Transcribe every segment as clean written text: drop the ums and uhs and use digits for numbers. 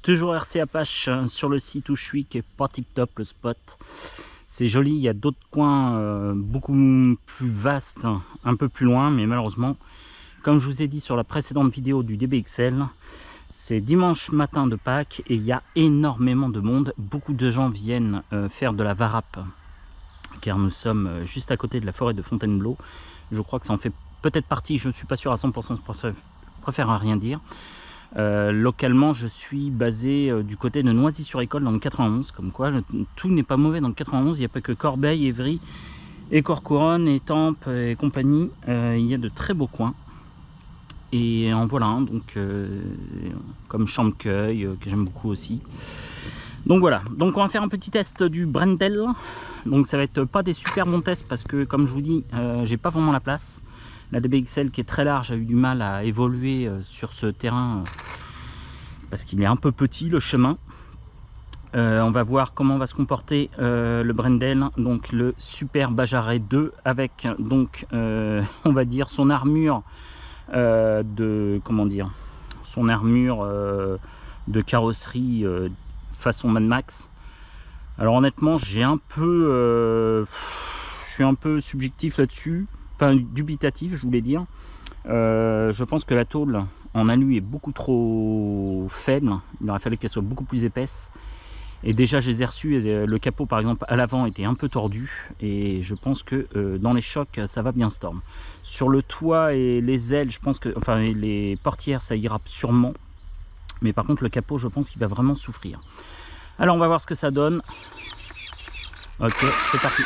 Toujours RC Apache sur le site où je suis, qui est pas tip top le spot. C'est joli, il y a d'autres coins beaucoup plus vastes, un peu plus loin, mais malheureusement, comme je vous ai dit sur la précédente vidéo du DBXL, c'est dimanche matin de Pâques et il y a énormément de monde. Beaucoup de gens viennent faire de la varap, car nous sommes juste à côté de la forêt de Fontainebleau. Je crois que ça en fait peut-être partie, je ne suis pas sûr à 100%, je préfère à rien dire. Localement, je suis basé du côté de Noisy-sur-École dans le 91, comme quoi tout n'est pas mauvais dans le 91, il n'y a pas que Corbeil, Évry et Corcouronnes, Étampes et compagnie, il y a de très beaux coins. Et en voilà un, donc comme Champcueil, que j'aime beaucoup aussi. Donc voilà, donc on va faire un petit test du Brendel. Donc ça va être pas des super bons tests parce que comme je vous dis, j'ai pas vraiment la place. La DBXL qui est très large a eu du mal à évoluer sur ce terrain parce qu'il est un peu petit le chemin. On va voir comment va se comporter le Brendel, donc le Super Bajaret 2 avec donc on va dire son armure son armure de carrosserie façon Mad Max. Alors honnêtement, je suis un peu subjectif là-dessus, enfin dubitatif, je voulais dire. Je pense que la tôle en alu est beaucoup trop faible. Il aurait fallu qu'elle soit beaucoup plus épaisse. Et déjà, je les ai reçus. Le capot, par exemple, à l'avant était un peu tordu. Et je pense que dans les chocs, ça va bien Storm. Sur le toit et les ailes, je pense que, enfin, les portières, ça ira sûrement. Mais par contre, le capot, je pense qu'il va vraiment souffrir. Alors, on va voir ce que ça donne. Ok, c'est parti.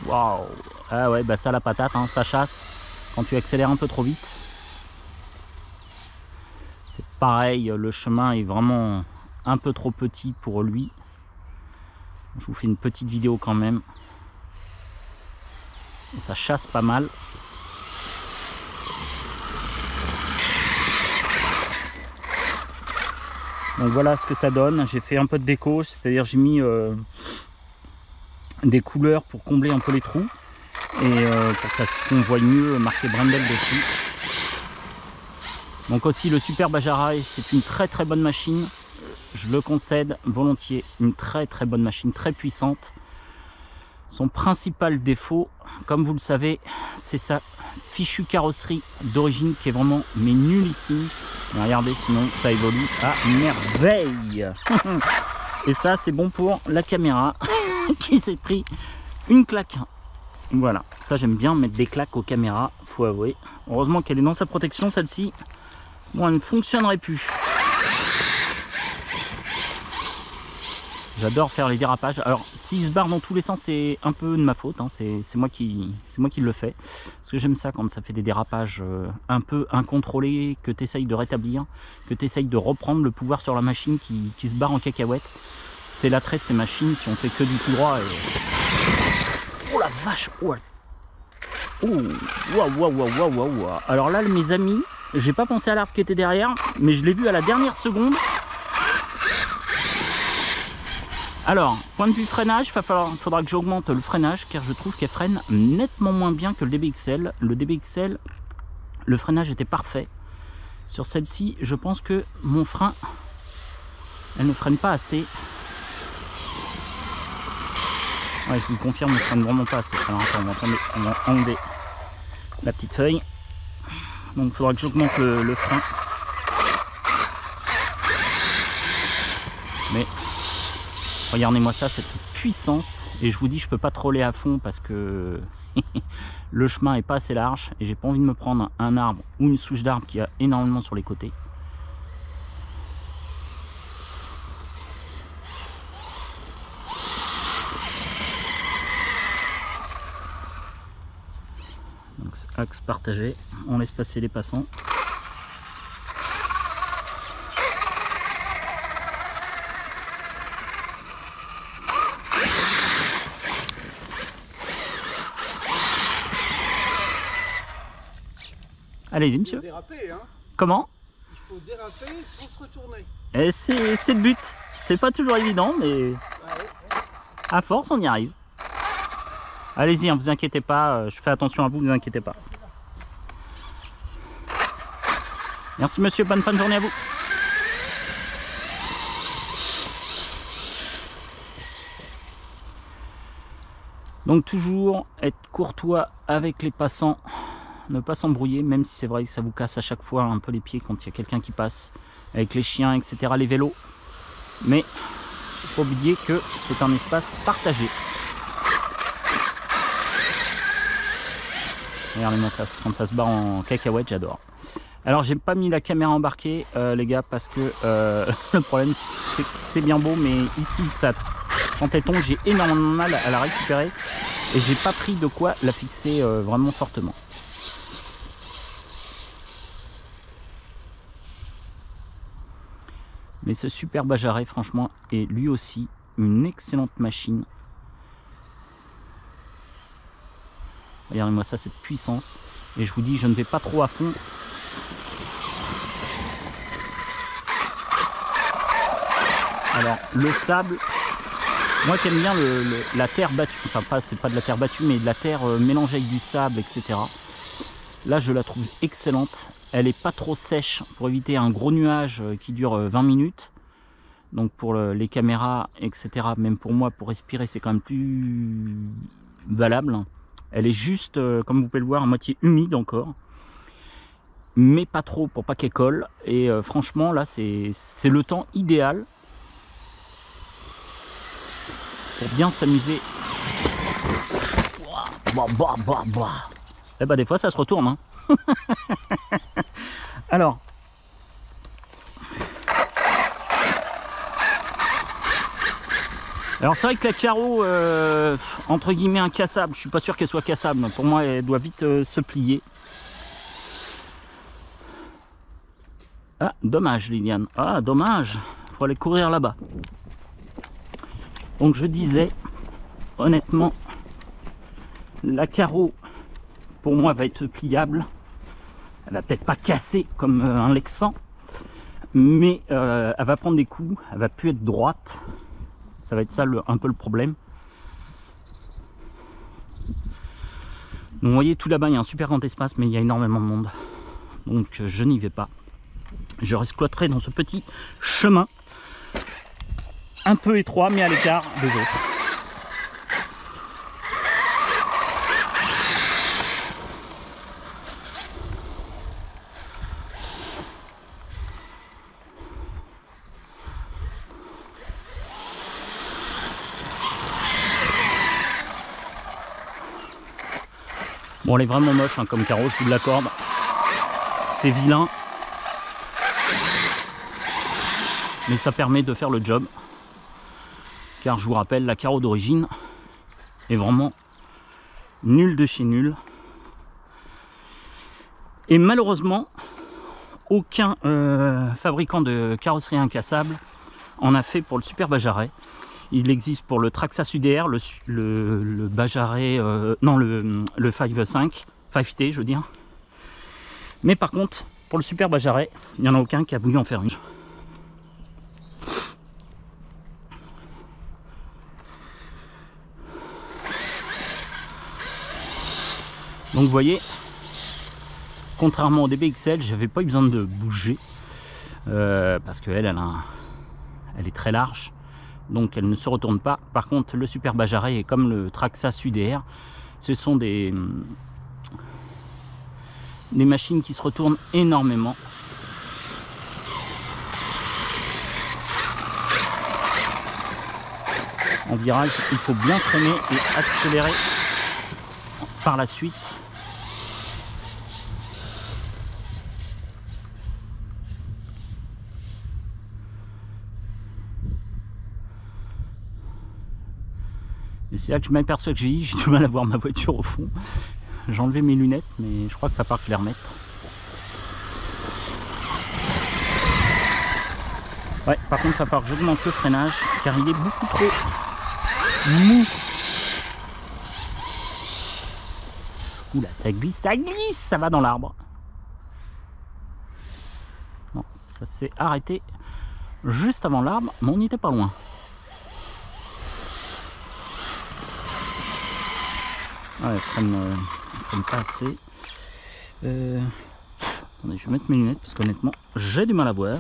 Waouh! Ah ouais, bah ça, la patate, hein, ça chasse quand tu accélères un peu trop vite. C'est pareil, le chemin est vraiment un peu trop petit pour lui. Je vous fais une petite vidéo quand même. Et ça chasse pas mal. Donc voilà ce que ça donne. J'ai fait un peu de déco, c'est-à-dire j'ai mis des couleurs pour combler un peu les trous et pour qu'on voit mieux marqué Brendel dessus. Donc aussi le Super Bajaret, c'est une très très bonne machine. Je le concède volontiers, une très très bonne machine, très puissante. Son principal défaut, comme vous le savez, c'est sa fichue carrosserie d'origine qui est vraiment mais nullissime. Mais regardez, sinon ça évolue à merveille. Et ça, c'est bon pour la caméra qui s'est pris une claque. Voilà, ça j'aime bien mettre des claques aux caméras, faut avouer. Heureusement qu'elle est dans sa protection celle-ci, sinon elle ne fonctionnerait plus. J'adore faire les dérapages. Alors, s'il se barre dans tous les sens, c'est un peu de ma faute. Hein. C'est moi qui le fais. Parce que j'aime ça quand ça fait des dérapages un peu incontrôlés, que tu essayes de rétablir, que tu essayes de reprendre le pouvoir sur la machine qui se barre en cacahuète. C'est l'attrait de ces machines si on fait que du tout droit. Et... oh la vache! Oh, waouh! Alors là, mes amis, j'ai pas pensé à l'arbre qui était derrière, mais je l'ai vu à la dernière seconde. Alors, point de vue freinage, il faudra que j'augmente le freinage car je trouve qu'elle freine nettement moins bien que le DBXL. Le DBXL, le freinage était parfait. Sur celle-ci, je pense que mon frein, elle ne freine pas assez. Ouais, je vous confirme, elle ne freine vraiment pas assez. Alors attends, on va enlever la petite feuille. Donc il faudra que j'augmente le frein. Mais... regardez-moi ça, cette puissance. Et je vous dis, je peux pas troller à fond parce que le chemin est pas assez large et j'ai pas envie de me prendre un arbre ou une souche d'arbre qui a énormément sur les côtés. Donc c'est axe partagé, on laisse passer les passants. Allez-y, monsieur. Il faut déraper, hein. Comment? Il faut déraper sans se retourner. Et c'est le but. C'est pas toujours évident, mais à force, on y arrive. Allez-y, hein, vous inquiétez pas. Je fais attention à vous, vous inquiétez pas. Merci, monsieur. Bonne fin de journée à vous. Donc toujours être courtois avec les passants, ne pas s'embrouiller, même si c'est vrai que ça vous casse à chaque fois un peu les pieds quand il y a quelqu'un qui passe, avec les chiens, etc., les vélos. Mais il faut pas oublier que c'est un espace partagé. Regardez-moi ça, quand ça se barre en cacahuète, j'adore. Alors j'ai pas mis la caméra embarquée les gars parce que le problème c'est que c'est bien beau, mais ici ça, quand elle tombe, j'ai énormément de mal à la récupérer et j'ai pas pris de quoi la fixer vraiment fortement. Mais ce super Bajaret franchement est lui aussi une excellente machine. Regardez-moi ça, cette puissance. Et je vous dis, je ne vais pas trop à fond. Alors, le sable, moi qui aime bien la terre battue, enfin c'est pas de la terre battue, mais de la terre mélangée avec du sable, etc. Là, je la trouve excellente. Elle n'est pas trop sèche pour éviter un gros nuage qui dure 20 minutes. Donc pour les caméras, etc., même pour moi, pour respirer, c'est quand même plus valable. Elle est juste, comme vous pouvez le voir, à moitié humide encore. Mais pas trop pour pas qu'elle colle. Et franchement, là, c'est le temps idéal pour bien s'amuser. Et bah des fois, ça se retourne. Hein. Alors... Alors c'est vrai que la carreau, entre guillemets incassable, je suis pas sûr qu'elle soit cassable. Pour moi, elle doit vite se plier. Ah, dommage Liliane. Ah, dommage. Il faut aller courir là-bas. Donc je disais, honnêtement, la carreau, pour moi, va être pliable. Elle va peut-être pas casser comme un Lexan, mais elle va prendre des coups, elle va plus être droite. Ça va être ça un peu le problème. Donc vous voyez tout là-bas, il y a un super grand espace, mais il y a énormément de monde. Donc je n'y vais pas. Je reste cloîtré dans ce petit chemin, un peu étroit, mais à l'écart des autres. Bon, elle est vraiment moche hein, comme carreau, je vous l'accorde. C'est vilain. Mais ça permet de faire le job. Car je vous rappelle, la carreau d'origine est vraiment nulle de chez nul. Et malheureusement, aucun fabricant de carrosserie incassable en a fait pour le super Bajaret. Il existe pour le Traxxas UDR, le Bajaret, non le 5T je veux dire. Mais par contre, pour le super Bajaret, il n'y en a aucun qui a voulu en faire une. Donc vous voyez, contrairement au DBXL, j'avais pas eu besoin de bouger parce qu'elle elle est très large. Donc elle ne se retourne pas. Par contre, le super Bajaret est comme le Traxxas UDR. Ce sont des machines qui se retournent énormément. En virage, il faut bien freiner et accélérer par la suite. Et c'est là que je m'aperçois que j'ai du mal à voir ma voiture au fond. J'ai enlevé mes lunettes, mais je crois qu'il va falloir que je les remette. Ouais, par contre, il va falloir que j'augmente le freinage, car il est beaucoup trop mou. Oula, ça glisse, ça va dans l'arbre. Non, ça s'est arrêté juste avant l'arbre, mais on n'y était pas loin. Ouais, elle freine pas assez. Attendez, je vais mettre mes lunettes parce qu'honnêtement, j'ai du mal à voir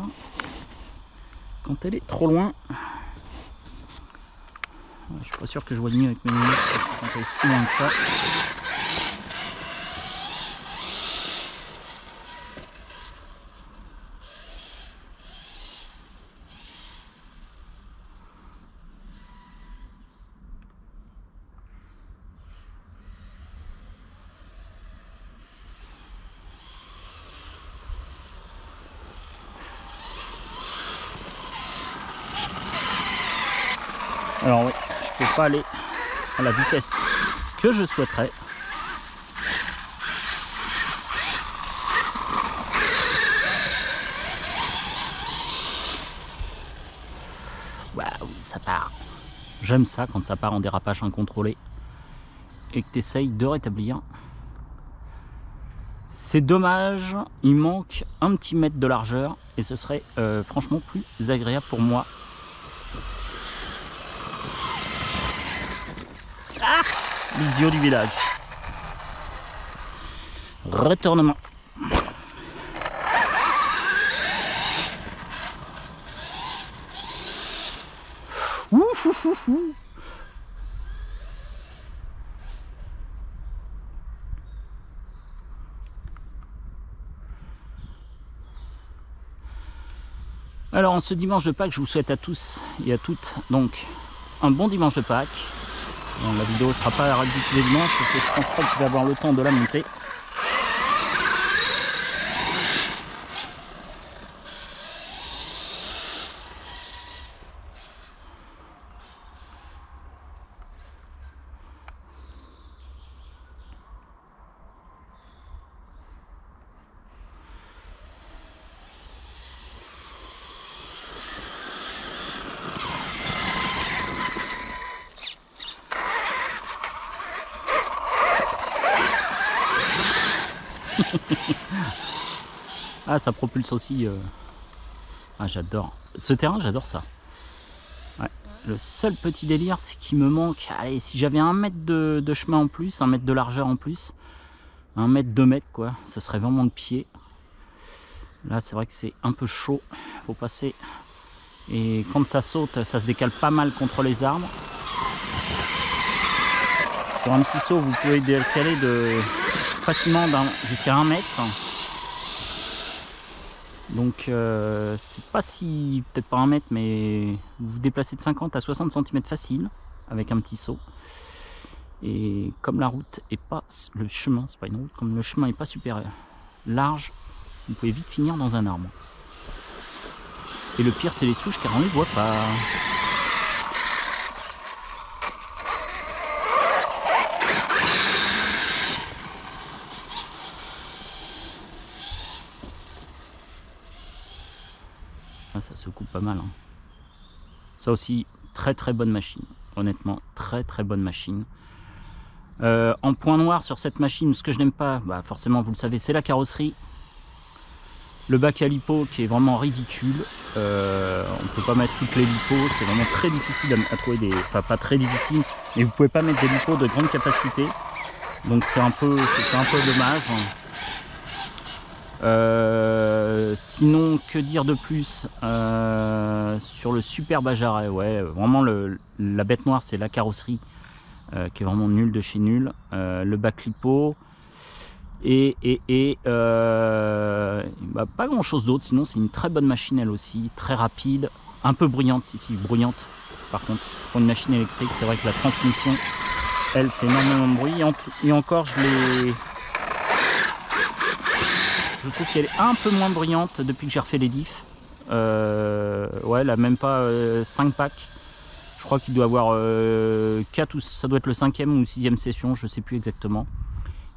quand elle est trop loin. Je Je suis pas sûr que je vois mieux avec mes lunettes quand c'est aussi loin que ça. Alors oui, je peux pas aller à la vitesse que je souhaiterais. Waouh, ça part. J'aime ça quand ça part en dérapage incontrôlé et que tu essayes de rétablir. C'est dommage, il manque un petit mètre de largeur et ce serait franchement plus agréable pour moi. Ah, l'idiot du village. Retournement. Ouh. Alors en ce dimanche de Pâques, je vous souhaite à tous et à toutes donc un bon dimanche de Pâques. Bon, la vidéo ne sera pas rediffusée dimanche parce que je pense pas que je vais avoir le temps de la monter. Ah, ça propulse aussi. Ah, j'adore. Ce terrain, j'adore ça. Ouais. Le seul petit délire, c'est qu'il me manque. Allez, si j'avais 1 mètre de chemin en plus, 1 mètre de largeur en plus, 1 mètre, 2 mètres, quoi, ce serait vraiment le pied. Là, c'est vrai que c'est un peu chaud. Faut passer. Et quand ça saute, ça se décale pas mal contre les arbres. Sur un petit saut, vous pouvez décaler facilement jusqu'à 1 mètre. Donc c'est pas si, peut-être pas 1 mètre, mais vous vous déplacez de 50 à 60 cm facile avec un petit saut. Et comme la route est pas, le chemin, c'est pas une route, comme le chemin est pas super large, vous pouvez vite finir dans un arbre. Et le pire, c'est les souches car on les voit pas. Ah, ça se coupe pas mal. Hein. Ça aussi, très bonne machine. Honnêtement, très bonne machine. En point noir sur cette machine, ce que je n'aime pas, bah forcément vous le savez, c'est la carrosserie. Le bac à lipo qui est vraiment ridicule. On ne peut pas mettre toutes les lipos, c'est vraiment très difficile à trouver des. Enfin, pas très difficile, mais vous pouvez pas mettre des lipos de grande capacité. Donc c'est un peu dommage. Sinon, que dire de plus sur le Super Bajaret? Ouais, vraiment la bête noire, c'est la carrosserie qui est vraiment nulle de chez nul. Le bac lipo bah, pas grand chose d'autre. Sinon, c'est une très bonne machine elle aussi, très rapide, un peu bruyante, si bruyante. Par contre, pour une machine électrique, c'est vrai que la transmission, elle fait énormément de bruit. Et encore, je trouve qu'elle est un peu moins bruyante depuis que j'ai refait les diffs. Ouais, elle a même pas 5 packs. Je crois qu'il doit avoir 4 ou ça doit être le 5e ou 6e session, je sais plus exactement.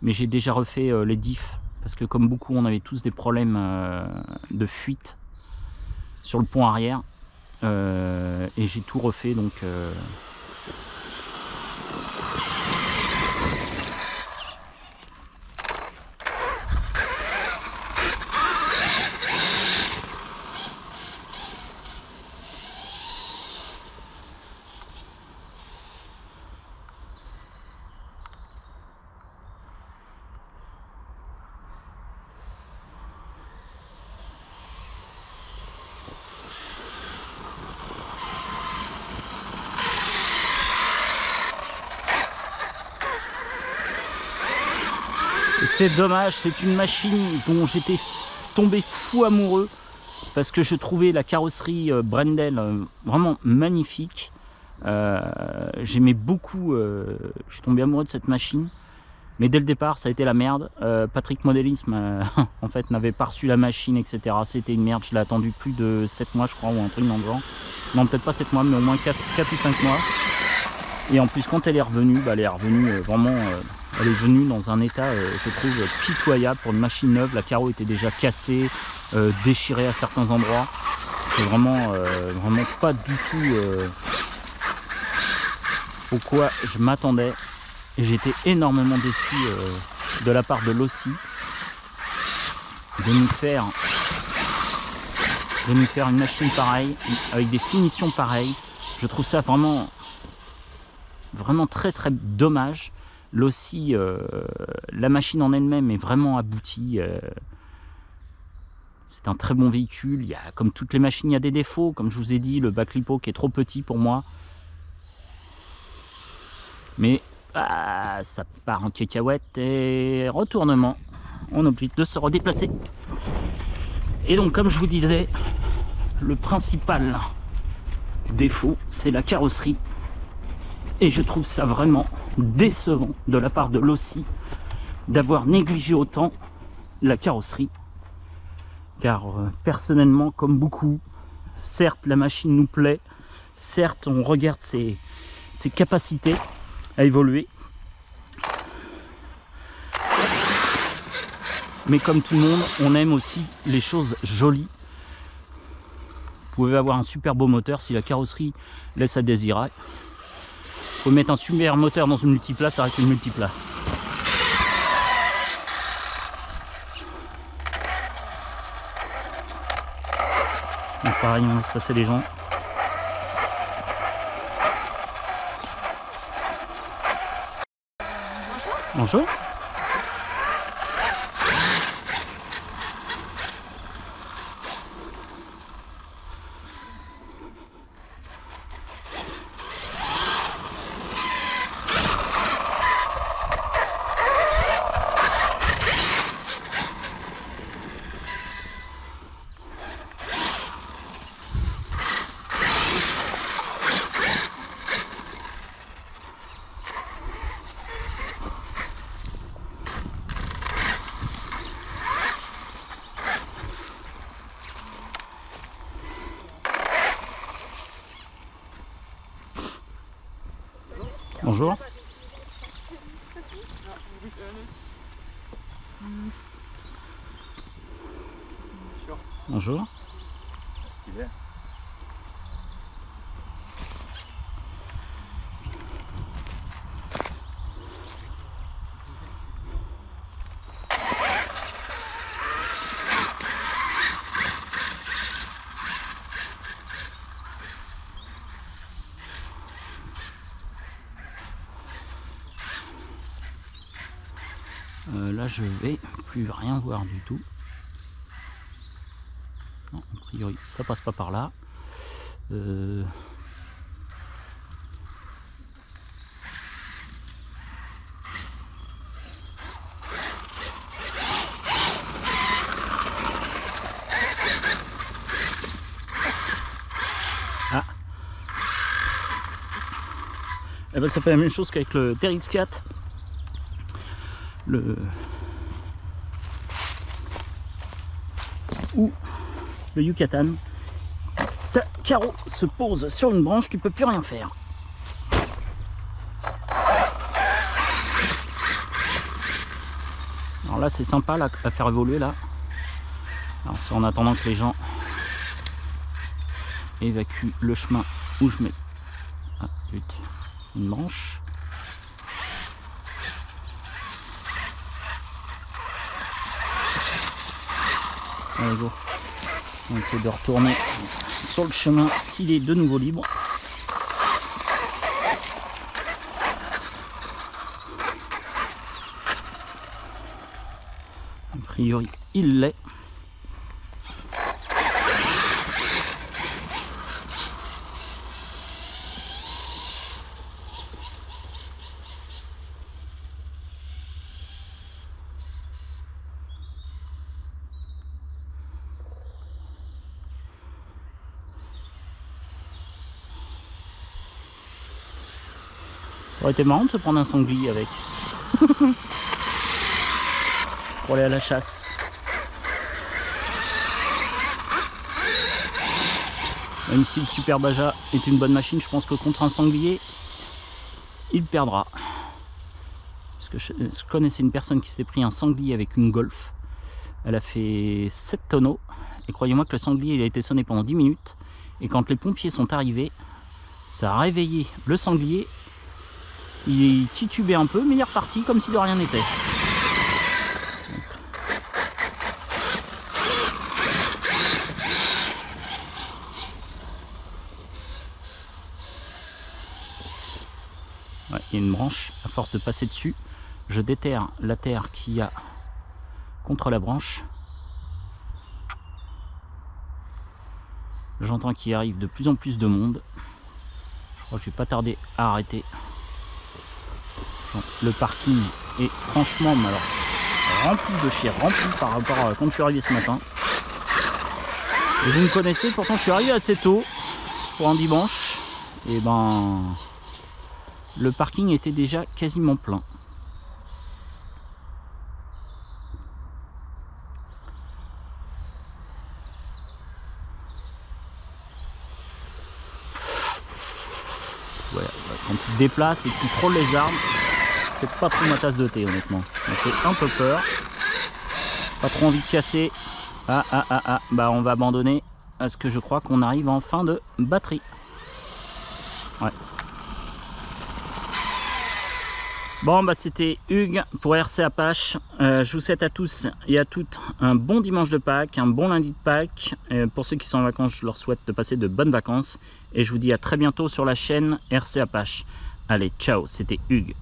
Mais j'ai déjà refait les diffs parce que comme beaucoup, on avait tous des problèmes de fuite sur le pont arrière. Et j'ai tout refait donc. c'est dommage, c'est une machine dont j'étais tombé fou amoureux parce que je trouvais la carrosserie Brendel vraiment magnifique. J'aimais beaucoup, je suis tombé amoureux de cette machine. Mais dès le départ, ça a été la merde. Patrick Modélisme, en fait, n'avait pas reçu la machine, etc. C'était une merde. Je l'ai attendu plus de 7 mois, je crois, ou un truc dans le genre. Non, peut-être pas 7 mois, mais au moins 4 ou 5 mois. Et en plus, quand elle est revenue, elle est revenue vraiment... elle est venue dans un état, je trouve, pitoyable pour une machine neuve. La carreau était déjà cassée, déchirée à certains endroits. C'est vraiment, vraiment pas du tout au quoi je m'attendais. Et j'étais énormément déçu de la part de Losi de nous faire une machine pareille, avec des finitions pareilles. Je trouve ça vraiment, vraiment très très dommage. Losi, la machine en elle-même est vraiment aboutie. C'est un très bon véhicule. Il y a, comme toutes les machines, il y a des défauts. Comme je vous ai dit, le backlipo qui est trop petit pour moi. Mais ça part en cacahuète et retournement. On est obligé de se redéplacer. Et donc, comme je vous disais, le principal défaut, c'est la carrosserie. Et je trouve ça vraiment décevant de la part de Losi d'avoir négligé autant la carrosserie. Car personnellement, comme beaucoup, certes la machine nous plaît, certes on regarde ses capacités à évoluer, mais comme tout le monde, on aime aussi les choses jolies. Vous pouvez avoir un super beau moteur, si la carrosserie laisse à désirer. Vous pouvez mettre un super moteur dans une multipla, ça reste une multipla. Donc pareil, on laisse passer les gens. Bonjour. Bonjour. Bonjour. Stylé. Là je vais plus rien voir du tout. Non, a priori ça passe pas par là. Ah. Et ben ça fait la même chose qu'avec le TRX4. Ou le Yucatan. Ta carreau se pose sur une branche, tu peux plus rien faire. Alors là c'est sympa là, à faire évoluer là. Alors c'est en attendant que les gens évacuent le chemin où je mets une branche. Allez go, on va essayer de retourner sur le chemin s'il est de nouveau libre. A priori il l'est. Ça aurait été marrant de se prendre un sanglier avec. Pour aller à la chasse. Même si le Super Baja est une bonne machine, je pense que contre un sanglier, il perdra. Parce que je connaissais une personne qui s'était pris un sanglier avec une Golf. Elle a fait 7 tonneaux. Et croyez-moi que le sanglier il a été sonné pendant 10 minutes. Et quand les pompiers sont arrivés, ça a réveillé le sanglier. Il titubait un peu, mais il est reparti comme si de rien n'était. Ouais, il y a une branche, à force de passer dessus, je déterre la terre qu'il y a contre la branche. J'entends qu'il arrive de plus en plus de monde. Je crois que je vais pas tarder à arrêter. Donc, le parking est franchement alors, rempli de chiens, rempli par rapport à quand je suis arrivé ce matin. Et vous me connaissez, pourtant je suis arrivé assez tôt pour un dimanche. Et ben, le parking était déjà quasiment plein. Ouais, quand tu te déplaces et que tu frôles les arbres, c'est pas trop ma tasse de thé honnêtement. Ça fait un peu peur. Pas trop envie de casser. Bah on va abandonner parce que je crois qu'on arrive en fin de batterie. Ouais. Bon bah c'était Hugues pour RC Apache. Je vous souhaite à tous et à toutes un bon dimanche de Pâques, un bon lundi de Pâques. Pour ceux qui sont en vacances, je leur souhaite de passer de bonnes vacances. Et je vous dis à très bientôt sur la chaîne RC Apache. Allez, ciao, c'était Hugues.